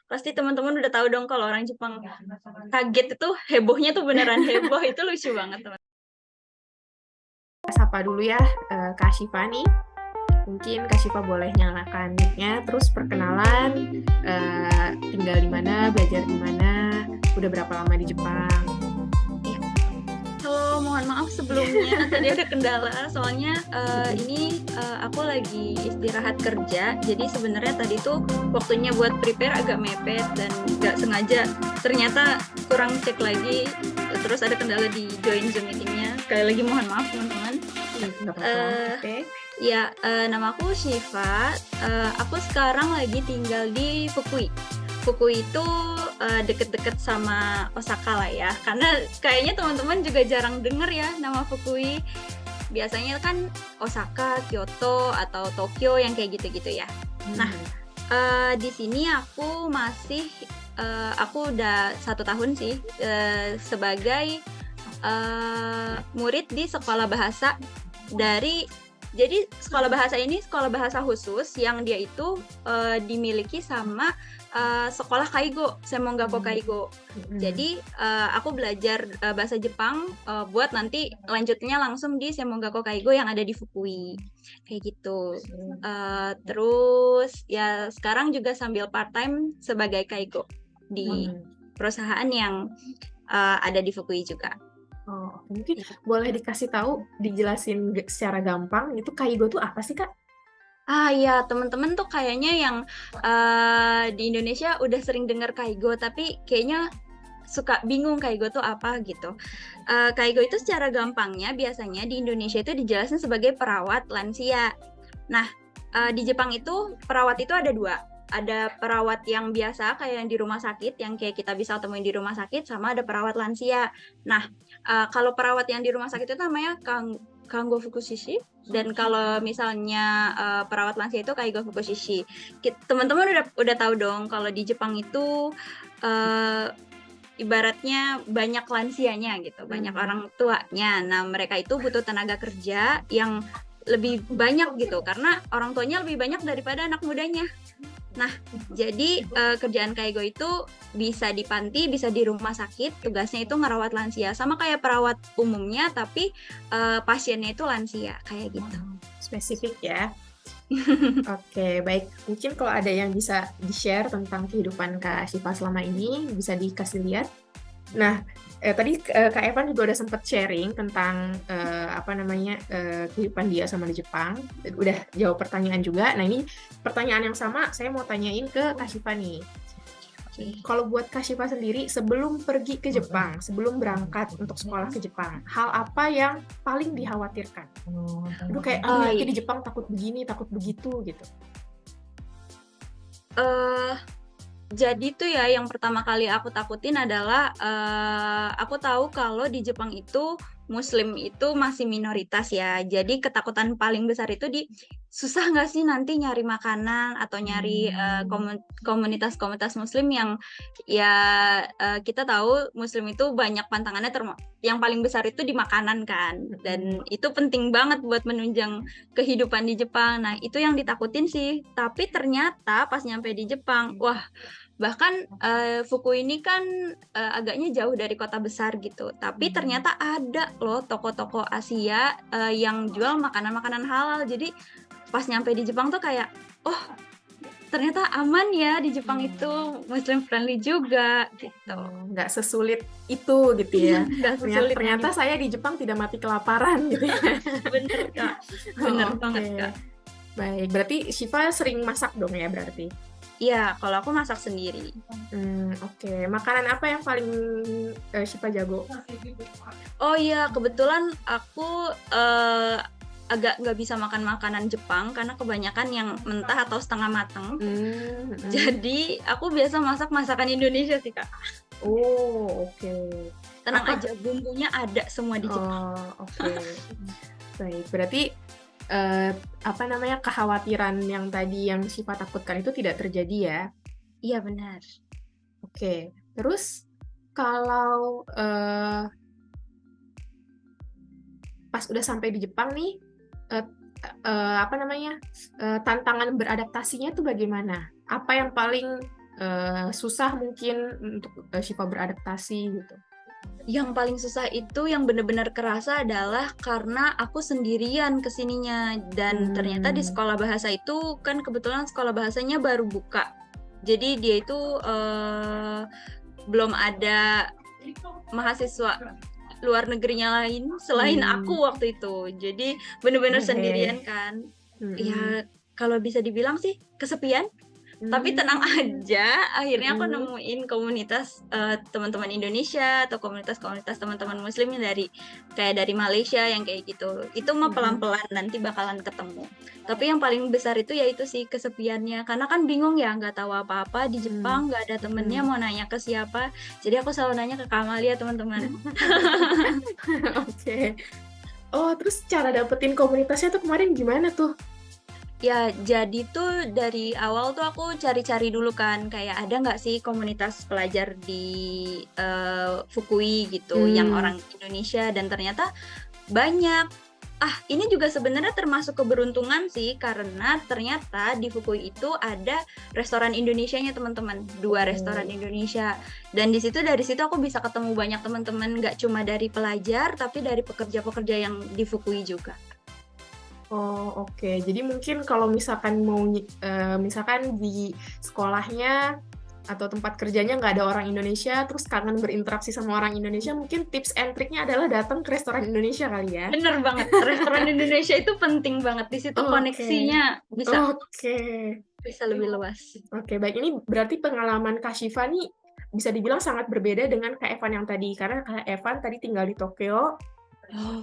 Pasti teman-teman udah tahu dong kalau orang Jepang kaget itu hebohnya tuh beneran heboh, itu lucu banget, teman. Sapa dulu ya, Kak Syifa nih. Mungkin Kak Syifa boleh nyalakan mic-nya, terus perkenalan, tinggal di mana, belajar di mana, udah berapa lama di Jepang. Halo, mohon maaf sebelumnya tadi ada kendala, soalnya aku lagi istirahat kerja, jadi sebenarnya tadi tuh waktunya buat prepare agak mepet dan nggak sengaja, ternyata kurang cek lagi, terus ada kendala di join Zoom meetingnya. Sekali lagi mohon maaf teman-teman. Nggak apa-apa, oke. Nama aku Syifa. Aku sekarang lagi tinggal di Fukui. Fukui itu deket-deket sama Osaka lah ya. Karena kayaknya teman-teman juga jarang denger ya nama Fukui. Biasanya kan Osaka, Kyoto, atau Tokyo yang kayak gitu-gitu ya. Nah, di sini aku udah 1 tahun sih sebagai murid di sekolah bahasa jadi sekolah bahasa ini sekolah bahasa khusus yang dia itu dimiliki sama sekolah Kaigo, Semongako Kaigo. Jadi aku belajar bahasa Jepang buat nanti lanjutnya langsung di Semongako Kaigo yang ada di Fukui. Kayak gitu. Terus ya sekarang juga sambil part-time sebagai Kaigo di perusahaan yang ada di Fukui juga. Oh, mungkin boleh dikasih tahu, dijelasin secara gampang, itu Kaigo tuh apa sih, Kak? Iya, teman-teman tuh kayaknya yang di Indonesia udah sering dengar Kaigo, tapi kayaknya suka bingung Kaigo tuh apa gitu. Kaigo itu secara gampangnya biasanya di Indonesia itu dijelasin sebagai perawat lansia. Nah, di Jepang itu perawat itu ada 2. Ada perawat yang biasa kayak yang di rumah sakit, yang kayak kita bisa temuin di rumah sakit, sama ada perawat lansia. Nah, kalau perawat yang di rumah sakit itu namanya Kanggo Fukushishi, dan kalau misalnya perawat lansia itu Kaigo Fukushishi. Teman-teman udah tahu dong kalau di Jepang itu ibaratnya banyak lansianya gitu, banyak orang tuanya. Nah, mereka itu butuh tenaga kerja yang lebih banyak gitu, karena orang tuanya lebih banyak daripada anak mudanya. Nah, jadi kerjaan Kaigo itu bisa di panti, bisa di rumah sakit, tugasnya itu ngerawat lansia. Sama kayak perawat umumnya, tapi pasiennya itu lansia, kayak gitu. Spesifik ya. Oke, baik. Mungkin kalau ada yang bisa di-share tentang kehidupan Kak Syifa selama ini, bisa dikasih lihat. Nah, tadi Kak Evan juga udah sempat sharing tentang kehidupan dia sama di Jepang. Udah jawab pertanyaan juga. Nah, ini pertanyaan yang sama saya mau tanyain ke Kak Syifa nih. Kalau buat Kak Syifa sendiri, sebelum pergi ke Jepang, sebelum berangkat untuk sekolah ke Jepang, hal apa yang paling dikhawatirkan? Aduh, kayak nanti di Jepang takut begini, takut begitu gitu. Jadi tuh ya yang pertama kali aku takutin adalah aku tahu kalau di Jepang itu Muslim itu masih minoritas ya. Jadi ketakutan paling besar itu susah nggak sih nanti nyari makanan atau nyari komunitas-komunitas Muslim yang ya kita tahu Muslim itu banyak pantangannya, yang paling besar itu di makanan kan. Dan itu penting banget buat menunjang kehidupan di Jepang. Nah, itu yang ditakutin sih. Tapi ternyata pas nyampe di Jepang, wah, bahkan Fukui ini kan agaknya jauh dari kota besar gitu, tapi ternyata ada loh toko-toko Asia yang jual makanan-makanan halal. Jadi pas nyampe di Jepang tuh kayak, oh ternyata aman ya di Jepang itu, Muslim friendly juga gitu. Nggak sesulit itu gitu ya. Ternyata gitu. saya di Jepang tidak mati kelaparan gitu ya. Bener Kak, bener banget Kak. Baik, berarti Syifa sering masak dong ya berarti? Iya, kalau aku masak sendiri. Oke. Makanan apa yang paling Syifa jago? Oh iya, kebetulan aku agak nggak bisa makan makanan Jepang karena kebanyakan yang mentah atau setengah matang. Jadi aku biasa masak masakan Indonesia sih Kak. Oh, oke. Tenang aja, bumbunya ada semua di Jepang. Oke. Baik, berarti kekhawatiran yang tadi yang Syifa takutkan itu tidak terjadi ya? Iya benar. Oke, terus kalau pas udah sampai di Jepang nih, tantangan beradaptasinya tuh bagaimana? Apa yang paling susah mungkin untuk Syifa beradaptasi gitu? Yang paling susah itu yang benar-benar kerasa adalah karena aku sendirian kesininya, dan ternyata di sekolah bahasa itu kan kebetulan sekolah bahasanya baru buka. Jadi dia itu belum ada mahasiswa luar negerinya lain selain aku waktu itu. Jadi benar-benar sendirian kan. Ya kalau bisa dibilang sih kesepian. Tapi tenang aja, akhirnya aku nemuin komunitas teman-teman Indonesia atau komunitas-komunitas teman-teman Muslim yang dari Malaysia yang kayak gitu. Itu mah pelan-pelan nanti bakalan ketemu. Tapi yang paling besar itu yaitu sih kesepiannya, karena kan bingung ya, nggak tahu apa-apa di Jepang, nggak ada temennya, mau nanya ke siapa. Jadi aku selalu nanya ke Kamalia, teman-teman. Oke. Oh, terus cara dapetin komunitasnya tuh kemarin gimana tuh? Ya, jadi tuh dari awal tuh aku cari-cari dulu kan, kayak ada nggak sih komunitas pelajar di Fukui gitu, yang orang Indonesia, dan ternyata banyak. Ini juga sebenarnya termasuk keberuntungan sih, karena ternyata di Fukui itu ada restoran Indonesianya teman-teman, 2 restoran Indonesia, dan dari situ aku bisa ketemu banyak teman-teman, nggak cuma dari pelajar, tapi dari pekerja-pekerja yang di Fukui juga. Oh, oke. Jadi mungkin kalau misalkan misalkan di sekolahnya atau tempat kerjanya nggak ada orang Indonesia, terus kangen berinteraksi sama orang Indonesia, mungkin tips and triknya adalah datang ke restoran Indonesia kali ya? Bener banget, restoran Indonesia itu penting banget. Di situ koneksinya bisa lebih luas. Oke, baik. Ini berarti pengalaman Kak Syifa nih bisa dibilang sangat berbeda dengan Kak Evan yang tadi. Karena Kak Evan tadi tinggal di Tokyo,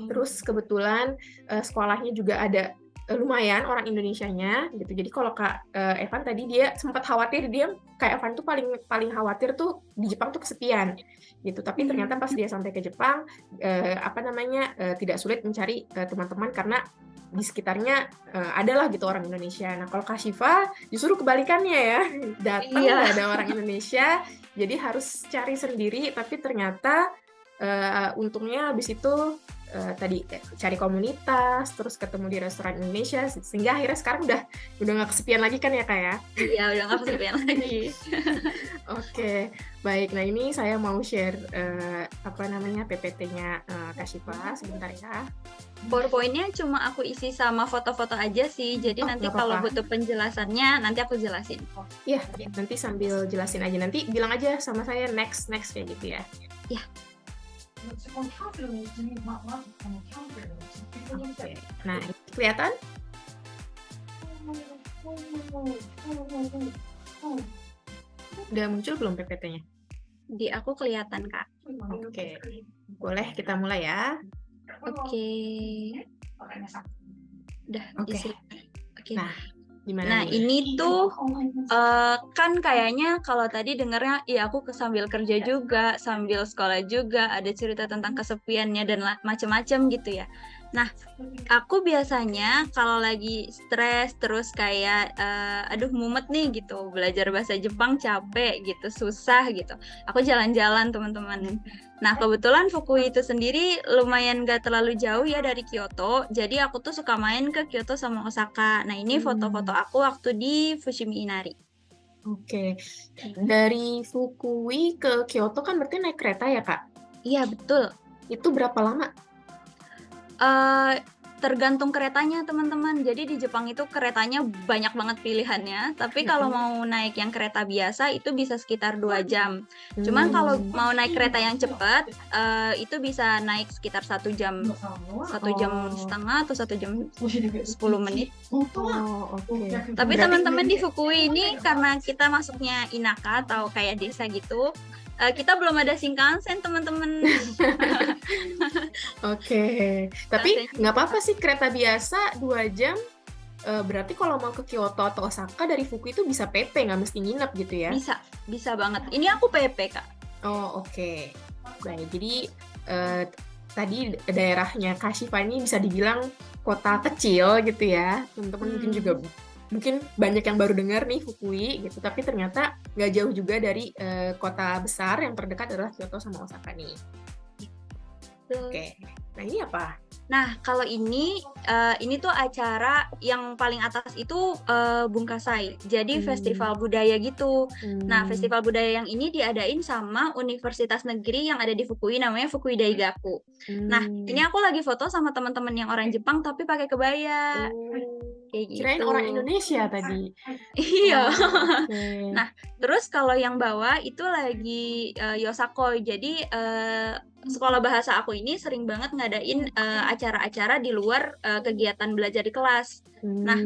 terus kebetulan sekolahnya juga ada lumayan orang Indonesianya gitu. Jadi kalau Kak Evan tadi dia sempat khawatir, Kak Evan tuh paling khawatir tuh di Jepang tuh kesepian gitu. Tapi ternyata pas dia sampai ke Jepang tidak sulit mencari teman-teman karena di sekitarnya adalah gitu orang Indonesia. Nah, kalau Kak Syifa justru kebalikannya ya. Datang nggak ada orang Indonesia, jadi harus cari sendiri, tapi ternyata untungnya habis itu tadi cari komunitas, terus ketemu di restoran Indonesia, sehingga akhirnya sekarang udah nggak kesepian lagi kan ya Kak ya? Iya, udah nggak kesepian lagi. Oke, baik. Nah ini saya mau share PPT-nya Kak Syifa sebentar ya. PowerPoint-nya cuma aku isi sama foto-foto aja sih, jadi nanti kalau butuh penjelasannya nanti aku jelasin. Iya, nanti sambil jelasin aja, nanti bilang aja sama saya next kayak gitu ya. Iya. Oke. Nah, kelihatan? Udah muncul belum PPT-nya? Di aku kelihatan, Kak. Oke. Boleh kita mulai ya? Oke. Udah isi. Oke. Nah, gimana Nah, ini tuh kan kayaknya kalau tadi dengarnya, ya aku sambil kerja juga, sambil sekolah juga, ada cerita tentang kesepiannya dan macem-macem gitu ya. Nah, aku biasanya kalau lagi stres terus kayak aduh mumet nih gitu, belajar bahasa Jepang capek gitu, susah gitu. Aku jalan-jalan teman-teman. Nah, kebetulan Fukui itu sendiri lumayan gak terlalu jauh ya dari Kyoto, jadi aku tuh suka main ke Kyoto sama Osaka. Nah, ini foto-foto aku waktu di Fushimi Inari. Oke. Dari Fukui ke Kyoto kan berarti naik kereta ya, Kak? Iya, betul. Itu berapa lama? Tergantung keretanya teman-teman. Jadi di Jepang itu keretanya banyak banget pilihannya. Tapi kalau mau naik yang kereta biasa itu bisa sekitar 2 jam. Cuman kalau mau naik kereta yang cepat itu bisa naik sekitar 1 jam, 1 jam setengah atau 1 jam 10 menit. Oke. Tapi teman-teman di Fukui ini karena kita masuknya Inaka atau kayak desa gitu, kita belum ada Shinkansen teman-teman. Oke. Tapi nggak apa-apa sih kereta biasa 2 jam. Berarti kalau mau ke Kyoto atau Osaka dari Fukui itu bisa PP, nggak mesti nginep gitu ya? Bisa banget. Ini aku PP, Kak. Oh, oke. Baik, jadi tadi daerahnya Kak Syifa ini bisa dibilang kota kecil gitu ya. Teman-teman mungkin banyak yang baru dengar nih Fukui gitu, tapi ternyata nggak jauh juga dari kota besar yang terdekat adalah Kyoto sama Osaka nih. Oke. Nah, ini apa? Nah, kalau ini tuh acara yang paling atas itu Bungkasai. Jadi festival budaya gitu. Nah, festival budaya yang ini diadain sama Universitas Negeri yang ada di Fukui, namanya Fukui Daigaku. Nah, ini aku lagi foto sama teman-teman yang orang Jepang tapi pakai kebaya. Kayak gitu. Kirain orang Indonesia tadi. Iya. Okay. Nah, terus kalau yang bawah itu lagi Yosakoi. Jadi sekolah bahasa aku ini sering banget ngadain acara-acara di luar kegiatan belajar di kelas. Nah,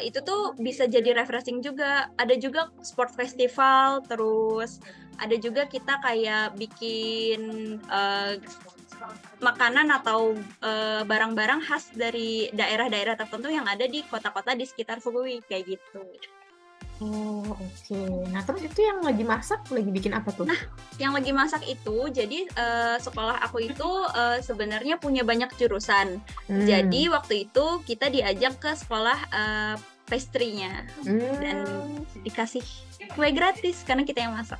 itu tuh bisa jadi refreshing juga. Ada juga sport festival, terus ada juga kita kayak bikin makanan atau barang-barang khas dari daerah-daerah tertentu yang ada di kota-kota di sekitar Fukui, kayak gitu. Oh, oke. Nah, terus itu yang lagi masak, lagi bikin apa tuh? Nah, yang lagi masak itu, jadi sekolah aku itu sebenarnya punya banyak jurusan. Jadi waktu itu kita diajak ke sekolah pastry-nya dan dikasih kue gratis karena kita yang masak.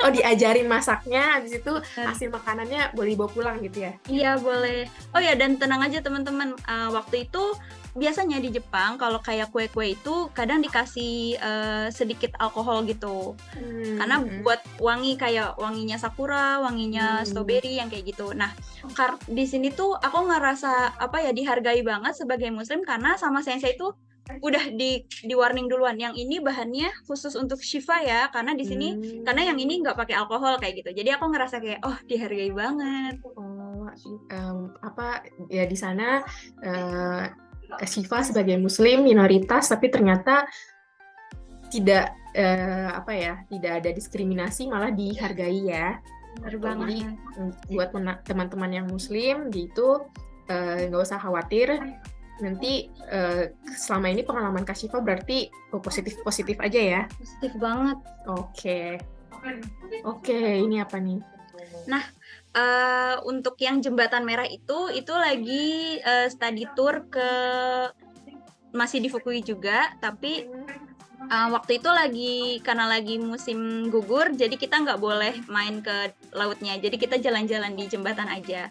Oh, diajarin masaknya, habis itu hasil makanannya boleh dibawa pulang gitu ya? Iya, boleh. Oh ya, dan tenang aja teman-teman, waktu itu biasanya di Jepang kalau kayak kue-kue itu kadang dikasih sedikit alkohol gitu. Karena buat wangi, kayak wanginya sakura, wanginya strawberry yang kayak gitu. Nah, di sini tuh aku ngerasa dihargai banget sebagai muslim karena sama sensei itu udah di warning duluan, yang ini bahannya khusus untuk Shifa ya, karena di sini karena yang ini nggak pakai alkohol kayak gitu. Jadi aku ngerasa kayak dihargai banget. Ya di sana Shifa sebagai muslim minoritas, tapi ternyata tidak tidak ada diskriminasi, malah dihargai ya. Jadi buat teman-teman yang muslim gitu nggak usah khawatir. Nanti selama ini pengalaman Kak Shifa berarti positif aja ya? Positif banget. Oke, ini apa nih? Nah, untuk yang Jembatan Merah itu lagi study tour masih di Fukui juga, tapi waktu itu karena lagi musim gugur, jadi kita nggak boleh main ke lautnya, jadi kita jalan-jalan di jembatan aja.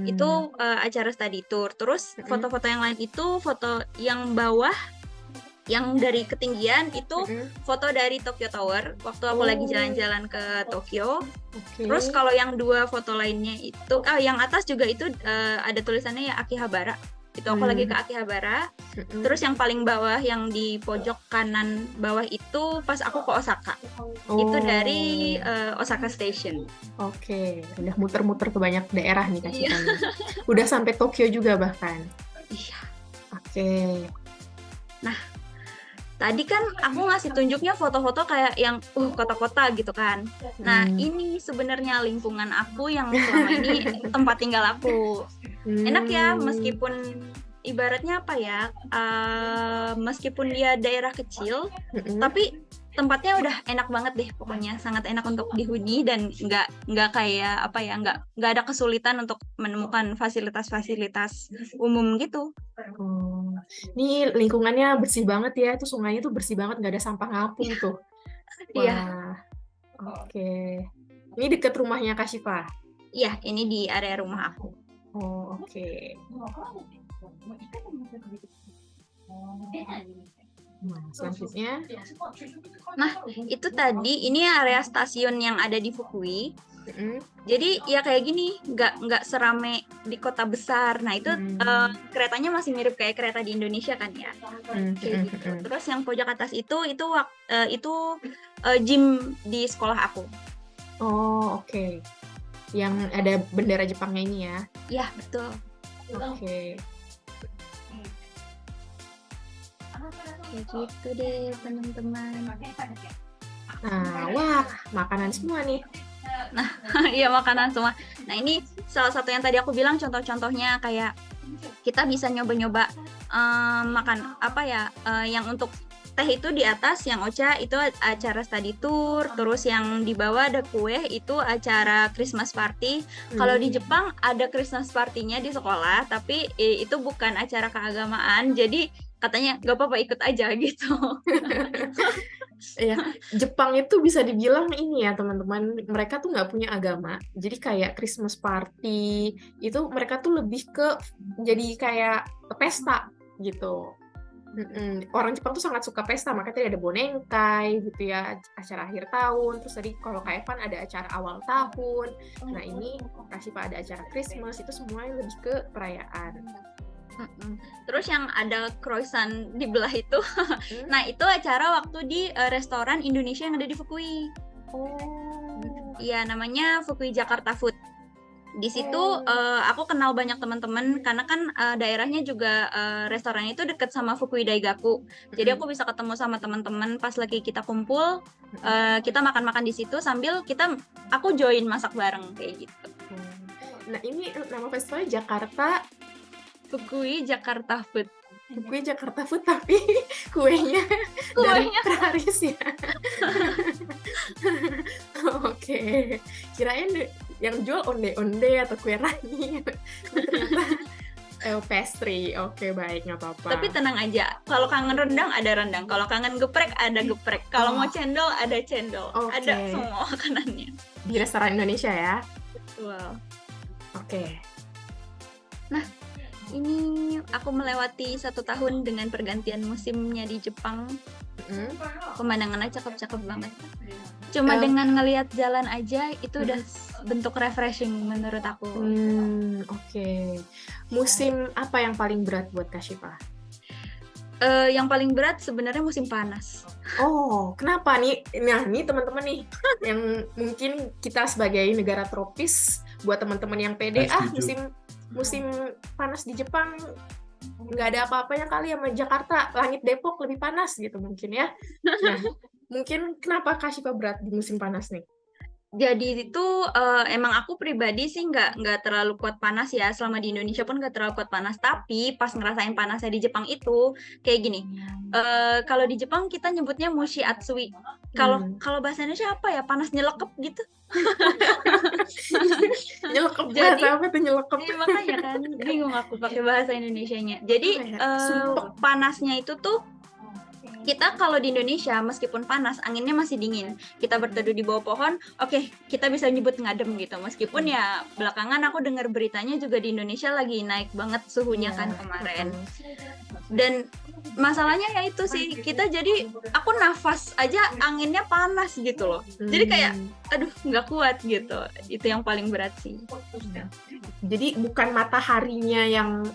Itu acara study tour. Terus foto-foto yang lain itu foto yang bawah, yang dari ketinggian itu foto dari Tokyo Tower waktu aku lagi jalan-jalan ke Tokyo. Terus kalau yang dua foto lainnya itu yang atas juga itu ada tulisannya ya Akihabara. Itu aku lagi ke Akihabara. Terus yang paling bawah, yang di pojok kanan bawah itu pas aku ke Osaka. Itu dari Osaka Station. Oke, udah muter-muter ke banyak daerah nih Kak Shifa. Udah sampai Tokyo juga bahkan. Iya. Oke. Nah, tadi kan aku ngasih tunjuknya foto-foto kayak yang kota-kota gitu kan. Nah, ini sebenarnya lingkungan aku yang selama ini tempat tinggal aku. Enak ya, meskipun ibaratnya meskipun dia daerah kecil, tapi tempatnya udah enak banget deh pokoknya, sangat enak untuk dihuni dan nggak kayak nggak ada kesulitan untuk menemukan fasilitas-fasilitas umum gitu. Ini lingkungannya bersih banget ya, itu sungainya tuh bersih banget, nggak ada sampah ngapung tuh. Iya. Oke. Ini deket rumahnya Kak Shifa? Iya, ini di area rumah aku. Oke. Nah, selanjutnya. Nah, itu tadi ini area stasiun yang ada di Fukui. Jadi ya kayak gini, nggak serame di kota besar. Nah itu keretanya masih mirip kayak kereta di Indonesia kan ya. Kayak gitu. Terus yang pojok atas itu gym di sekolah aku. Oke. Yang ada bendera Jepangnya ini ya? Iya, betul. Oke. Kayak gitu deh, teman-teman. Nah, wah, makanan semua nih. Nah, iya makanan semua. Nah, ini salah satu yang tadi aku bilang contoh-contohnya, kayak kita bisa nyoba-nyoba makan yang untuk teh itu di atas, yang ocha itu acara study tour, terus yang di bawah ada kue itu acara Christmas party. Kalau di Jepang ada Christmas party-nya di sekolah, tapi itu bukan acara keagamaan, jadi katanya nggak apa-apa ikut aja gitu. Iya, Jepang itu bisa dibilang ini ya teman-teman, mereka tuh nggak punya agama. Jadi kayak Christmas party itu mereka tuh lebih ke jadi kayak pesta gitu. Orang Jepang tuh sangat suka pesta, makanya tadi ada bonenkai gitu ya, acara akhir tahun. Terus tadi kalau Kak Evan ada acara awal tahun. Nah ini Kashifa ada acara Christmas, itu semuanya lebih ke perayaan. Terus yang ada croissant di belah itu, nah itu acara waktu di restoran Indonesia yang ada di Fukui. Iya, namanya Fukui Jakarta Food. Di situ aku kenal banyak teman-teman karena kan daerahnya juga restorannya itu deket sama Fukui Daigaku. Jadi aku bisa ketemu sama teman-teman pas lagi kita kumpul, kita makan-makan di situ sambil aku join masak bareng kayak gitu. Nah ini nama festivalnya Jakarta Fukui Jakarta Food. Fukui Jakarta Food tapi kuenya dari Praris ya. Oke. Kirain yang jual onde-onde atau kue rani. Ternyata pastry. Oke, baik, nggak apa-apa. Tapi tenang aja, kalau kangen rendang ada rendang, kalau kangen geprek ada geprek, kalau mau cendol ada cendol, ada semua makanannya. Di restoran Indonesia ya? Betul. Oke. Nah, ini aku melewati 1 tahun dengan pergantian musimnya di Jepang. Pemandangannya cakep-cakep banget. Cuma dengan ngelihat jalan aja itu udah bentuk refreshing menurut aku. Oke. Musim apa yang paling berat buat Kashifa? Yang paling berat sebenarnya musim panas. Oh, kenapa nih? Nah, nih teman-teman nih yang mungkin kita sebagai negara tropis, buat teman-teman yang pede, musim panas di Jepang nggak ada apa-apanya kali sama Jakarta, langit Depok lebih panas gitu mungkin ya. Nah, mungkin kenapa Kashifa berat di musim panas nih? Jadi itu emang aku pribadi sih nggak terlalu kuat panas ya, selama di Indonesia pun nggak terlalu kuat panas, tapi pas ngerasain panasnya di Jepang itu kayak gini, kalau di Jepang kita nyebutnya mushi atsui, kalau bahasa Indonesia apa ya, panas nyelekep gitu. Nyelekep, bahasa apa tuh nyelekep? Makanya kan bingung aku pakai bahasa Indonesianya. Jadi panasnya itu tuh kita kalau di Indonesia meskipun panas anginnya masih dingin, kita berteduh di bawah pohon, oke, kita bisa nyebut ngadem gitu. Meskipun ya belakangan aku dengar beritanya juga di Indonesia lagi naik banget suhunya kan kemarin. Dan masalahnya ya itu sih, kita jadi aku nafas aja anginnya panas gitu loh. Jadi kayak aduh nggak kuat gitu. Itu yang paling berat sih. Jadi bukan mataharinya yang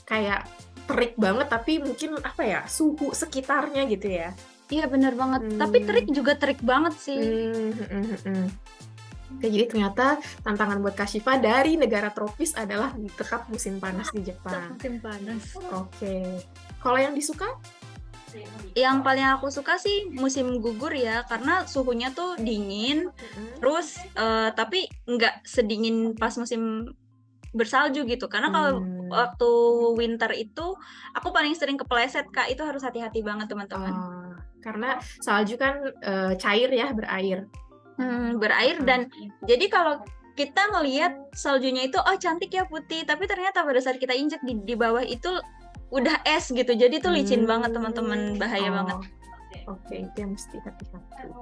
kayak terik banget, tapi mungkin apa ya, suhu sekitarnya gitu ya. Iya benar banget, tapi terik juga terik banget sih. Oke, jadi ternyata tantangan buat Kashifa dari negara tropis adalah tetap musim panas di Jepang. Musim panas. Oke. Kalau yang disuka? Yang paling aku suka sih musim gugur ya, karena suhunya tuh dingin, terus tapi nggak sedingin pas musim bersalju gitu, karena kalau waktu winter itu aku paling sering kepleset Kak, itu harus hati-hati banget teman-teman. Karena salju kan cair ya, berair. Berair dan jadi kalau kita ngelihat saljunya itu cantik ya putih, tapi ternyata pada saat kita injek di bawah itu udah es gitu, jadi tuh licin banget teman-teman, bahaya banget. Oke, itu yang mesti hati-hati.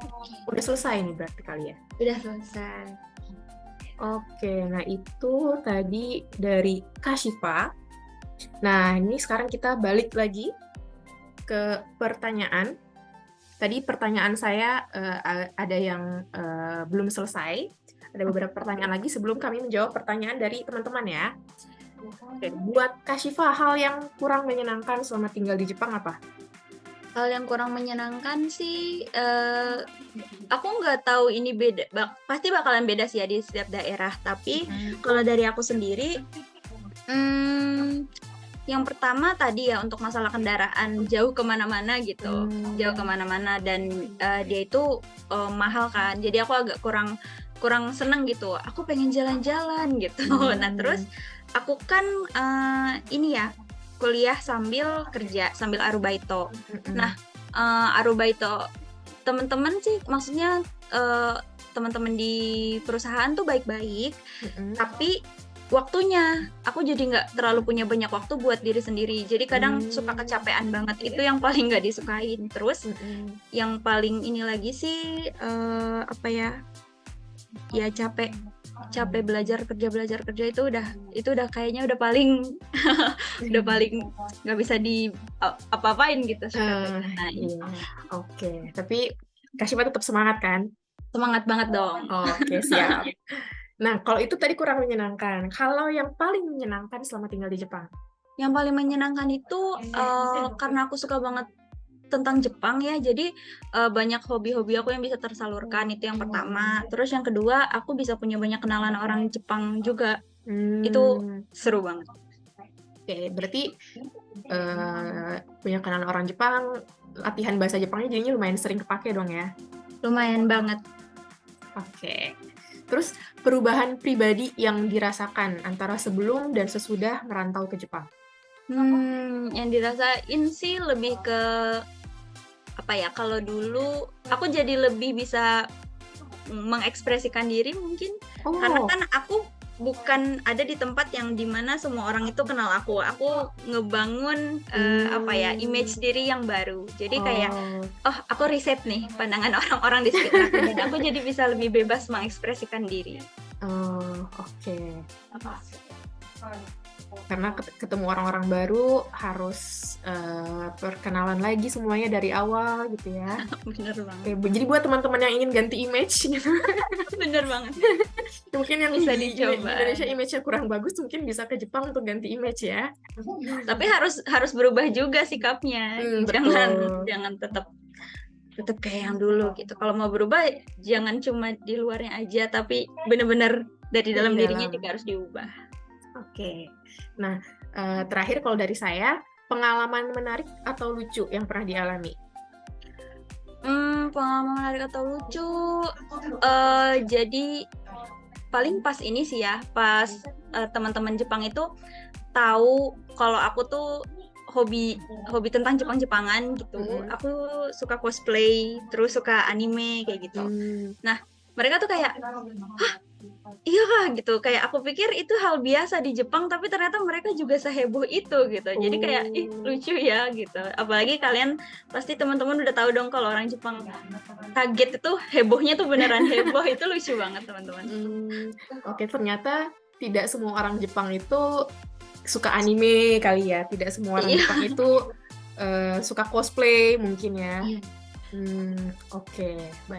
Udah selesai nih berarti kali ya? Udah selesai. Oke, nah itu tadi dari Kashifa. Nah, ini sekarang kita balik lagi ke pertanyaan. Tadi pertanyaan saya ada yang belum selesai. Ada beberapa pertanyaan lagi sebelum kami menjawab pertanyaan dari teman-teman ya. Oke, buat Kashifa, hal yang kurang menyenangkan selama tinggal di Jepang apa? Hal yang kurang menyenangkan sih, aku nggak tahu ini beda, pasti bakalan beda sih ya di setiap daerah. Tapi kalau dari aku sendiri, yang pertama tadi ya untuk masalah kendaraan jauh kemana-mana gitu, jauh kemana-mana dan dia itu mahal kan. Jadi aku agak kurang seneng gitu. Aku pengen jalan-jalan gitu. Nah terus aku kan ini ya, kuliah sambil kerja, sambil arubaito. Nah, arubaito teman-teman sih, maksudnya teman-teman di perusahaan tuh baik-baik, tapi waktunya. Aku jadi nggak terlalu punya banyak waktu buat diri sendiri. Jadi kadang suka kecapean banget. Itu yang paling nggak disukain. Terus yang paling ini lagi sih apa ya? Ya capek belajar kerja itu udah kayaknya udah paling nggak bisa di apa-apain gitu sih katanya. Iya. Oke, tapi Kashifa tetap semangat kan? Semangat banget dong. Oke, siap. Nah, kalau itu tadi kurang menyenangkan. Kalau yang paling menyenangkan selama tinggal di Jepang? Yang paling menyenangkan itu karena aku suka banget tentang Jepang ya, jadi banyak hobi-hobi aku yang bisa tersalurkan, itu yang pertama. Terus yang kedua, aku bisa punya banyak kenalan orang Jepang juga. Itu seru banget. Oke, berarti punya kenalan orang Jepang, latihan bahasa Jepangnya jadinya lumayan sering kepake dong ya? Lumayan banget. Oke. Terus perubahan pribadi yang dirasakan antara sebelum dan sesudah merantau ke Jepang? Yang dirasain sih lebih ke apa ya, kalau dulu aku jadi lebih bisa mengekspresikan diri mungkin. Karena kan aku bukan ada di tempat yang dimana semua orang itu kenal aku ngebangun apa ya, image diri yang baru. Jadi kayak aku riset nih pandangan orang-orang di sekitar aku, dan aku jadi bisa lebih bebas mengekspresikan diri. Oke. Karena ketemu orang-orang baru harus perkenalan lagi semuanya dari awal gitu ya. Bener banget. Jadi buat teman-teman yang ingin ganti image gitu. Bener banget. Mungkin yang bisa di Indonesia image-nya kurang bagus, mungkin bisa ke Jepang untuk ganti image ya. Tapi harus berubah juga sikapnya. Jangan tetap kayak yang dulu gitu. Kalau mau berubah jangan cuma di luarnya aja, tapi benar-benar dari dalam dirinya juga harus diubah. Oke. Nah, terakhir kalau dari saya, pengalaman menarik atau lucu yang pernah dialami? Pengalaman menarik atau lucu, jadi paling pas ini sih ya, pas teman-teman Jepang itu tahu kalau aku tuh hobi tentang Jepang-Jepangan gitu. Aku suka cosplay, terus suka anime kayak gitu. Nah, mereka tuh kayak, hah, iya kah gitu. Kayak aku pikir itu hal biasa di Jepang, tapi ternyata mereka juga seheboh itu gitu. Jadi kayak lucu ya gitu. Apalagi kalian pasti teman-teman udah tahu dong kalau orang Jepang kaget itu hebohnya tuh beneran heboh. Itu lucu banget teman-teman. Oke, ternyata tidak semua orang Jepang itu suka anime kali ya. Tidak semua orang Jepang itu suka cosplay mungkin ya. Oke, baik.